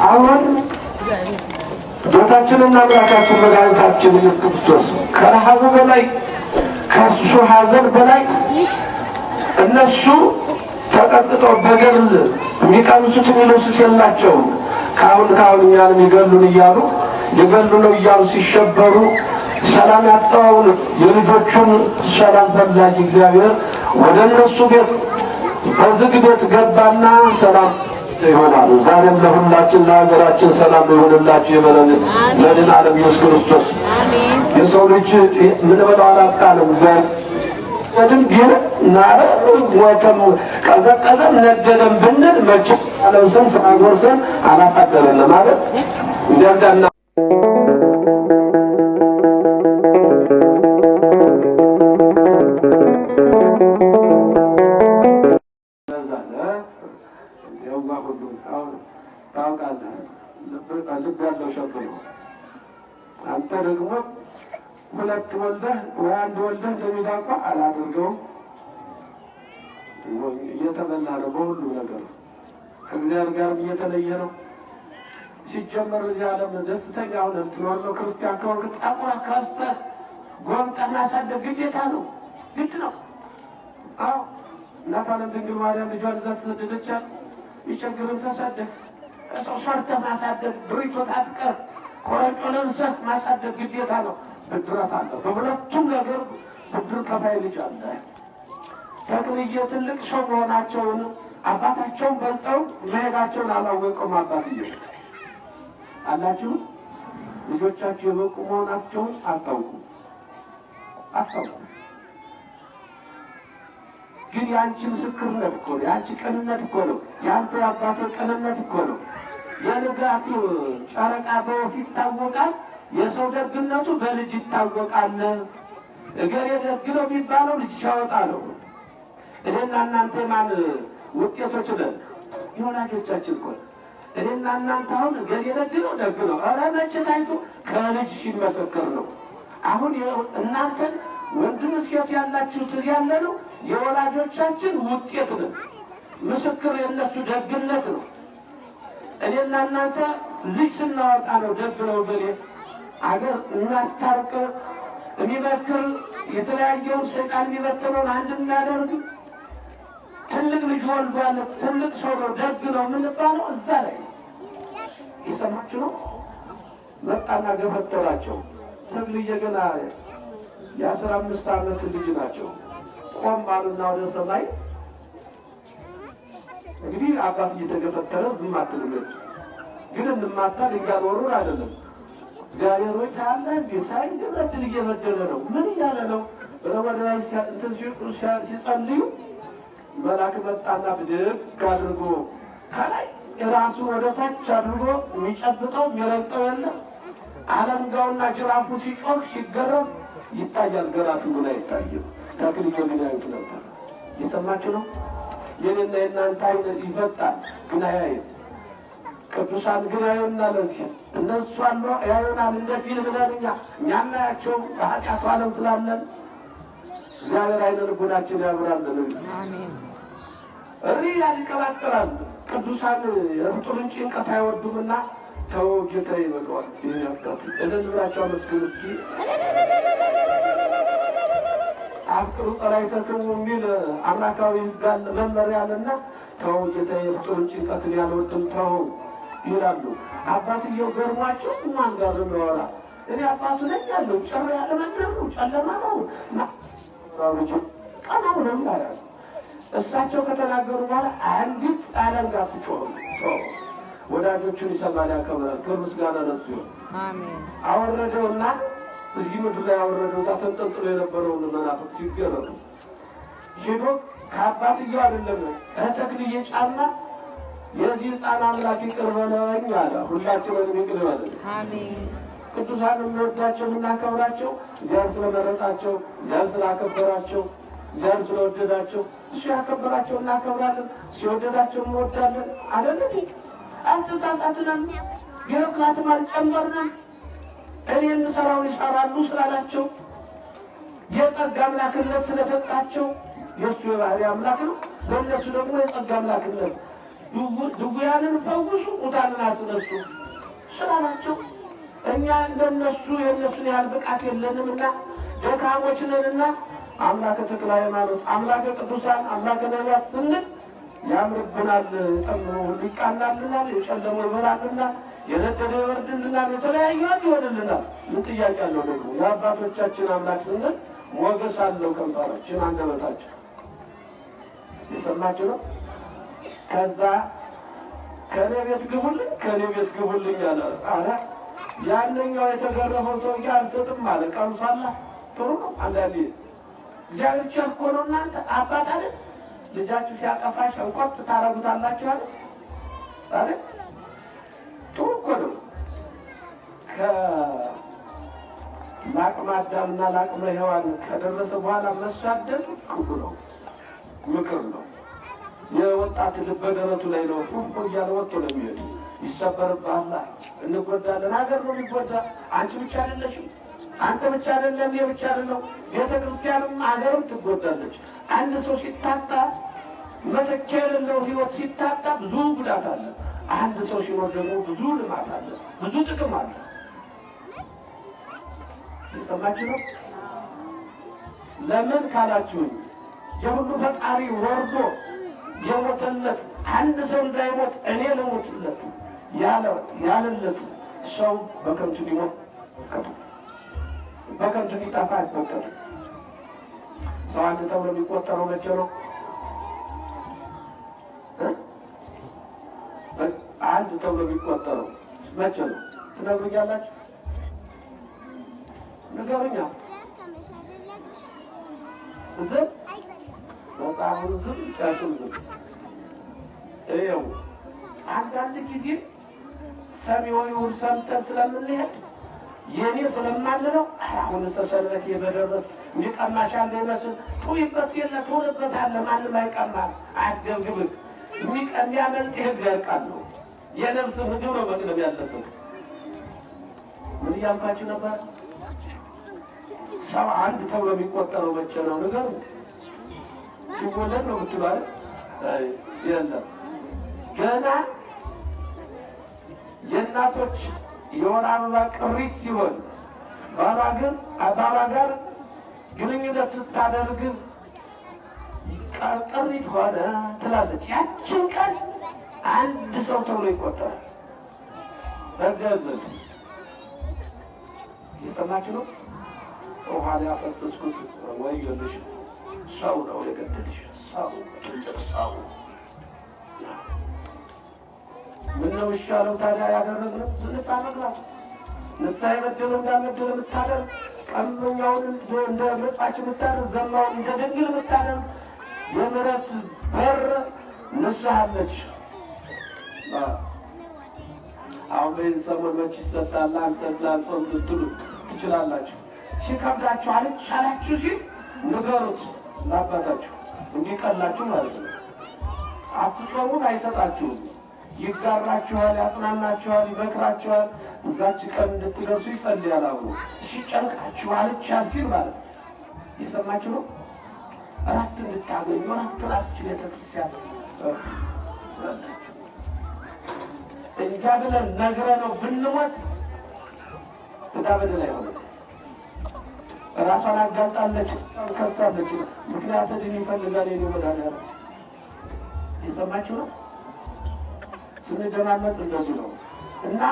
አሁን ጌታችንና አምላካችን መድኃኒታችን ኢየሱስ ክርስቶስ ከረሃቡ በላይ ከሱ ሐዘን በላይ እነሱ ተቀጥቅጠው በገድል የሚቀምሱት የሚለብሱት የላቸውም። ካሁን እኛን የሚገሉን እያሉ ሊገሉ ነው እያሉ ሲሸበሩ ሰላም ያጣውን የልጆቹን ሰላም ፈላጊ እግዚአብሔር ወደ እነሱ ቤት በዝግ ቤት ገባና ሰላም ይሆናል። ዛሬም ለሁላችን ለሀገራችን ሰላም ይሆንላችሁ የበለን ለድን ዓለም ኢየሱስ ክርስቶስ የሰው ልጅ ምን በለው አላጣንም። ዘንድም ግን ናረ ሞተም ቀዘቀዘም ነደደም ብንል መቼም አለብሰን ስራጎርሰን አላሳደረን ማለት እንደርዳና ልብ ያለው ሸብር አንተ ደግሞ ሁለት ወልደህ ወይ አንድ ወልደህ እንደሚዳቋ አላደርገውም። እየተበላ ነው በሁሉ ነገር ከእግዚአብሔር ጋር እየተለየ ነው። ሲጀመር እዚህ ዓለም ደስተኛ ሆነህ ትኖር ነው። ክርስቲያን ከሆንክ ጠቁራ ካስተህ ጎምጠህ ማሳደግ ግዴታ ነው፣ ግድ ነው። አዎ እናት ዓለም ድንግል ማርያም ልጇን እዛ ተሰደደቻት። ይቸግርን ተሰደግ ሰው ሰርተህ ማሳደግ ብሪቶ ታጥቀህ ቆረጮ ለብሰህ ማሳደግ ግዴታ ነው። ብድራት አለ። በሁለቱም ነገር ብድር ከፋይ ልጅ አለ። ተክልዬ ትልቅ ሰው መሆናቸውን አባታቸውን በልጠው መሄዳቸውን አላወቀውም። አባትዬ አላችሁ ልጆቻችሁ የበቁ መሆናቸውን አታውቁም። ግን የአንቺ ምስክርነት እኮ ነው፣ የአንቺ ቅንነት እኮ ነው፣ የአንተ የአባትህ ቅንነት እኮ ነው። የንጋቱ ጨረቃ በወፍ ይታወቃል፣ የሰው ደግነቱ በልጅ ይታወቃል። እገሌ ደግ ነው የሚባለው ልጅ ሲያወጣ ነው። እኔና እናንተ ማን ውጤቶች ነን? የወላጆቻችን እኮ እኔና እናንተ አሁን እገሌ ደግ ነው ኧረ መቼ ታይቶ ከልጅ ሲመሰከር ነው። አሁን እናንተን ወንድም ሴት ያላችሁት ያለ ነው የወላጆቻችን ውጤት ነው። ምስክር የነሱ ደግነት ነው። እኔና እናንተ ልጅ ስናወጣ ነው ደግ ነው ገሌ አገር እናስታርቅ የሚመክር የተለያየውን ሰይጣን የሚበትነውን አንድ እናደርግ። ትልቅ ልጅ ወልዷል፣ ትልቅ ሰው ነው፣ ደግ ነው የምንባለው እዛ ላይ የሰማችሁ ነው። መጣና ገፈተራቸው። ተክልዬ ገና የ15 ዓመት ልጅ ናቸው። ቆም አሉና ወደ ሰማይ እንግዲህ አባት እየተገፈተረ ዝም አትልበት። ግን እንማታ ድንጋይ ወሩን አይደለም እግዚአብሔር ወይ ታለ ቢሳይ ደረትን እየበደለ ነው። ምን እያለ ነው? ረወዳይ ሲጸልዩ መልአክ መጣና ብድግ አድርጎ ከላይ ራሱ ወደ ታች አድርጎ የሚጨብጠው የሚረግጠው የለም። አለንጋውና ጅራፉ ሲጮህ ሲገረም ይታያል። ገራቱ ግን አይታይም። ተክልዬ ግን ያዩት ነበር። የሰማችሁ ነው። የኔና የእናንተ አይነት ይፈጣል ግን አያይም። ቅዱሳን ግን ያዩና ለዚህ እነሱ አሉ ያዩናል እንደ ፊልም ነንኛ እኛና ያቸው በኃጢአቱ ዓለም ስላለን እግዚአብሔር አይነ ልቦናችን ያብራልን። አሜን። እሪ ያንቀባጥራል። ቅዱሳን የፍጡርን ጭንቀት አይወዱምና ተው ጌታ ይበቃዋል ይነፍቃት እንደዝራቸው መስገን እስኪ አፍቅሩ ጠላይተክሙ የሚል አምላካዊ ጋር መመሪያ አለና ተው ጌታ የፍጡርን ጭንቀትን ያልወድም ተው ይላሉ። አባትየው ገርሟቸው ማን ጋር የሚያወራ እኔ አባቱ ነኝ ያለው ጨር ያለ መንደር ነው፣ ጨለማ ነው ራውጅ ቀናው ነው ይላል። እሳቸው ከተናገሩ በኋላ አንዲት አለም ጋር ትጮህ ወዳጆቹን ይሰማል፣ ያከብራል። ከምስጋና ነሱ አሜን አወረደውና እዚህ ምድር ላይ አወረደው። ተንጠልጥሎ የነበረውን መናፍቅ ሲገረሙ ሄዶ ከአባትየው አይደለም ተክልዬ ጫማ የዚህ ሕፃን አምላክ ይቅር በለኝ አለ። ሁላችንም ይቅር በለን አሜን። ቅዱሳን እንወዳቸው እናከብራቸው። እግዚአብሔር ስለመረጣቸው፣ እግዚአብሔር ስላከበራቸው፣ እግዚአብሔር ስለወደዳቸው እሱ ያከበራቸው እናከብራለን፣ ሲወደዳቸው እንወዳለን። አይደለም አንተሳሳትንም ገርላትም አልጨመርንም። እኔ የምሰራውን ይሰራሉ ስላላቸው የጸጋ አምላክነት ስለሰጣቸው የእሱ የባህሪ አምላክ ነው። ለእነሱ ደግሞ የጸጋ አምላክነት ድውያንን ፈውሱ፣ ሙታንን አስነሱ ስላላቸው እኛ እንደነሱ የእነሱን ያህል ብቃት የለንምና ደካሞች ነንና አምላከ ተክለ ሃይማኖት፣ አምላከ ቅዱሳን፣ አምላከ ነቢያት ስንል ያምርብናል። ጠምሮ ሁሉ ይቃናልናል፣ የጨለመው ይበራልናል፣ የነደደ ይወርድልናል፣ የተለያዩ ይሆንልናል። ምን ጥያቄ አለው? ደግሞ የአባቶቻችን አምላክ ስንል ሞገስ አለው። ከንፈራችን አንደበታችን የሰማችሁ ነው። ከዛ ከኔ ቤት ግቡልኝ፣ ከኔ ቤት ግቡልኝ አለ። አረ ያንኛው የተገረፈው ሰውዬ አልሰጥም አለ። ቀምሳላ ጥሩ ነው። አንዳንዴ እግዚአብሔር ቸር እኮ ነው። እናንተ አባት አይደል? ልጃችሁ ሲያጠፋ ሸንቆጥ ታረጉታላችሁ አይደል? አይደል? ጥሩ እኮ ነው። ከለአቅመ አዳምና ለአቅመ ሔዋን ከደረሰ በኋላ መሳደድ ክፉ ነው፣ ምክር ነው። የወጣት ልብ በደረቱ ላይ ነው ፉፉ እያለ ወጥቶ ነው የሚሄድ። ይሰበርብሃል፣ እንጎዳለን። ሀገር ነው የሚጎዳ። አንቺ ብቻ አይደለሽም፣ አንተ ብቻ አይደለም፣ እኔ ብቻ አይደለም። ቤተ ክርስቲያንም ሀገርም ትጎዳለች። አንድ ሰው ሲታጣ መተኪያ የሌለው ህይወት ሲታጣ ብዙ ጉዳት አለ። አንድ ሰው ሲኖር ደግሞ ብዙ ልማት አለ፣ ብዙ ጥቅም አለ። ይሰማችሁ ነው። ለምን ካላችሁኝ የሁሉ ፈጣሪ ወርዶ የሞተለት አንድ ሰው እንዳይሞት እኔ ልሞትለት ያለለት ሰው በከንቱ ሊሞት በከንቱ ሊጠፋ አይፈቀድም። ሰው አንድ ተብሎ የሚቆጠረው መቼ ነው? አንድ ተብሎ የሚቆጠረው መቼ ነው? ትነግሩኛላችሁ? ንገሩኛ። ዝም በጣም ዝም ጫሹም ዝም። ይኸው አንዳንድ ጊዜ ሰሚውን ሰምተን ስለምንሄድ የኔ ስለማንለው አሁን ተሰለፈ የበደረስ የሚቀማሻለ ይመስል ቱይበት የለ ቱርበት አለ። ማንም አይቀማም፣ አትገብግብ። የሚያመልጥ ህግ ያርቃል ነው። የነፍስ ምግብ ነው መቅደም ያለበት። ምን እያልኳችሁ ነበር? ሰው አንድ ተብሎ የሚቆጠረው መቼ ነው? ንገሩ። ሲወለድ ነው ብትባል የለም። ገና የእናቶች የወር አበባ ቅሪት ሲሆን ባሏ ጋር ግንኙነት ስታደርግ ቅሪት ሆነ ትላለች። ያችን ቀን አንድ ሰው ተብሎ ይቆጠራል። በገዘት የሰማችሁ ነው። ውሃ ሊያፈሰስኩት ወይ ገልሽ ሰው ነው የገደልሽ። ሰው ትልቅ ሰው ምነው ይሻለው ታዲያ ያደረግነው? ንስሐ መግባት፣ ንስሐ የበደለ እንዳልበደለ የምታደርግ፣ ቀመኛውን እንደ መጻች የምታደርግ፣ ዘማውን እንደ ድንግል የምታደርግ የምሕረት በር ንስሐ አለች። አሁን በይህን ሰሞን መች ይሰጣል? አንተ ላንጾም ልትሉ ትችላላችሁ። ሲከብዳችሁ አልቻላችሁ ሲል ንገሩት ለአባታችሁ እንዲቀላችሁ ማለት ነው። አትጾሙት፣ አይሰጣችሁም። ይጋራችኋል፣ ያጽናናችኋል፣ ይመክራችኋል። እዛች ቀን እንድትደርሱ ይጸልያል። አሁኑ ሲጨንቃችሁ አልቻል ሲል ማለት የሰማችሁ ነው። እራት እንድታገኙ እራት ቤተክርስቲያን እኛ ብለን ነግረነው ብንሞት ዕዳ በደል አይሆንም። ራሷን አጋልጣለች፣ ከሳለች። ምክንያት ድን ይፈልጋል የኔ መድኃኒዓለም። የሰማችሁ ነው። ስንደማመጥ እንደዚህ ነው። እና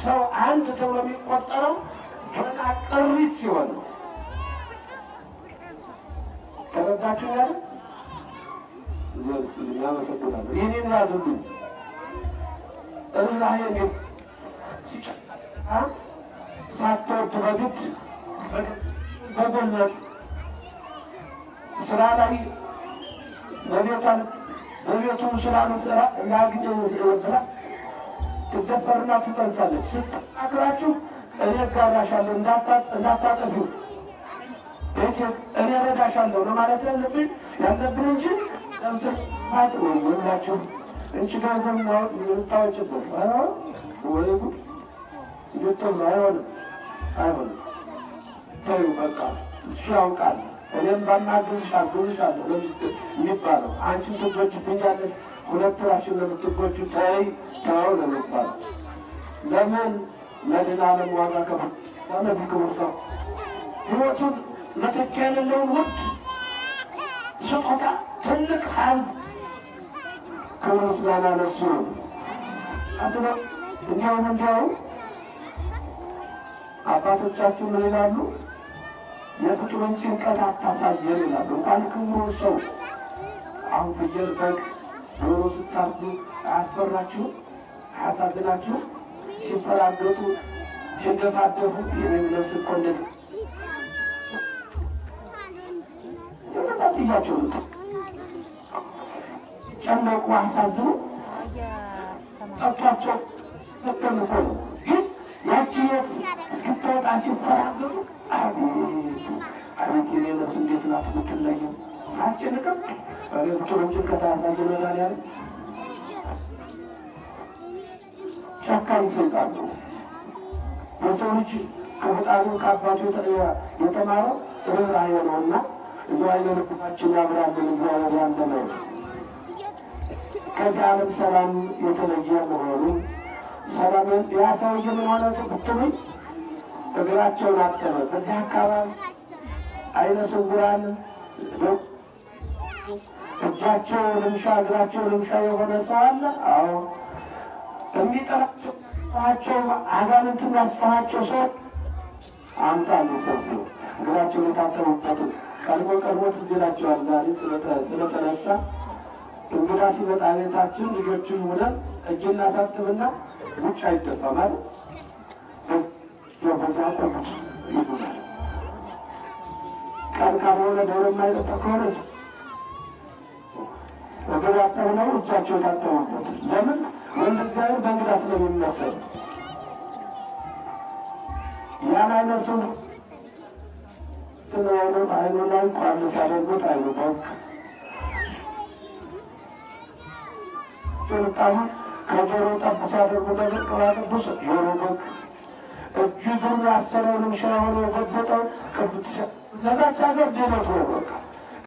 ሰው አንድ ተብሎ የሚቆጠረው ገና ቅሪት ሲሆን ነው። ተረዳችሁ? ያለ ያመሰግናለሁ። ይህንን ያዙሉ እርላህ የሚል ሳትወድ በግድ በጎነት ስራ ላይ በቤቱ ስራ መስራ እናግኘ ስለወደራ ትደፈርና ትጠንሳለች። ስትአክራችሁ እኔ ጋራሻለሁ እንዳታጠፊው እኔ ረዳሻለሁ ነው ማለት ያለብን እንጂ ለምስል ማጥ ነው ወላችሁ እንቺ ገንዘብ ማወቅ የምታወጭበት ወይ እንዴት ነው? አይሆንም። ተይው በቃ እሱ ያውቃል። እኔም ባናግዝሽ አግዝሻለሁ የሚባለው አንቺን ትጎጂብኛለሽ፣ ሁለት ራሽን ለምትጎጂ ተይ ተው ነው የሚባለው። ለምን መድኃኔዓለም ዋጋ ከፍሎ ለነዚህ ክቡር ሰው ሕይወቱን መተኪያ የሌለውን ውድ ስጦታ ትልቅ ሀብት ክብር ምስጋና ለእሱ ነው። እንዲያውም አባቶቻችን ምን ይላሉ? የፍጡርን ጭንቀት አታሳየን ይላሉ። እንኳን ክቡር ሰው አሁን ፍየል፣ በግ፣ ዶሮ ስታርዱ አያስፈራችሁም? አያሳዝናችሁም? ሲፈራገጡ ሲንደፋደፉ የሚነሱ እኮ እንደዚህ የመጣጥያቸው ጨነቁ፣ አሳዝኑ፣ ጠጥቷቸው ተተምኮ ነው። ግን ያቺ የት እስክትወጣ ሲፈራገጡ አቤት አቤት የኔ ነፍስ እንዴት ናት ምትለየው! አያስጨንቅም? ፍጡርን ጭንቀት አያሳየን መድኃኔዓለም። ጨካኝ ሰይጣን ነው። የሰው ልጅ ከፈጣሪው ከአባቱ የተማረው ርኅራኄ ነውና እዚያ ዓይነ ልቡናችን ያብራልን እግዚአብሔር ያለነው ከዚህ ዓለም ሰላም የተለየ መሆኑ ሰላም ያ ሰውዬ ምን ሆነ ብትሉኝ እግራቸውን አጠበ። በዚህ አካባቢ ዓይነ ስውራን እጃቸው ልምሻ እግራቸው ልምሻ የሆነ ሰው አለ። አዎ የሚጠራቸው አጋንንትን ያስፈራቸው ሰው አምጣሉ። ሰው እግራቸው የታጠቡበት ቀድሞ ትዝ ይላቸዋል። ዛሬ ስለተነሳ እንግዳ ሲመጣ ቤታችን ልጆችን ሆነን እጅ እናሳጥብና ውጭ አይደፋም አይደል? በዛ ቆሙት ይሉናል። ቀን ካልሆነ ዶሮ የማይጠጣ ከሆነ እግር ያጠብነው እጃቸው የታጠቡበት ለምን? ወንድ እግዚአብሔር በእንግዳ ስለሚመሰል ያን አይነት ሰው ስለሆነ አይኑ ላይ ቋል ሲያደርጉት አይኑ በግ ጭርጣሙ ከጆሮ ጠብ ሲያደርጉ ነገር ቅባ ቅዱስ ጆሮ በግ እጅጉን ያሰረውንም ሸሆነ የጎበጠው ቅዱስ ዘጋች ሀገር ድነት ነው። በቃ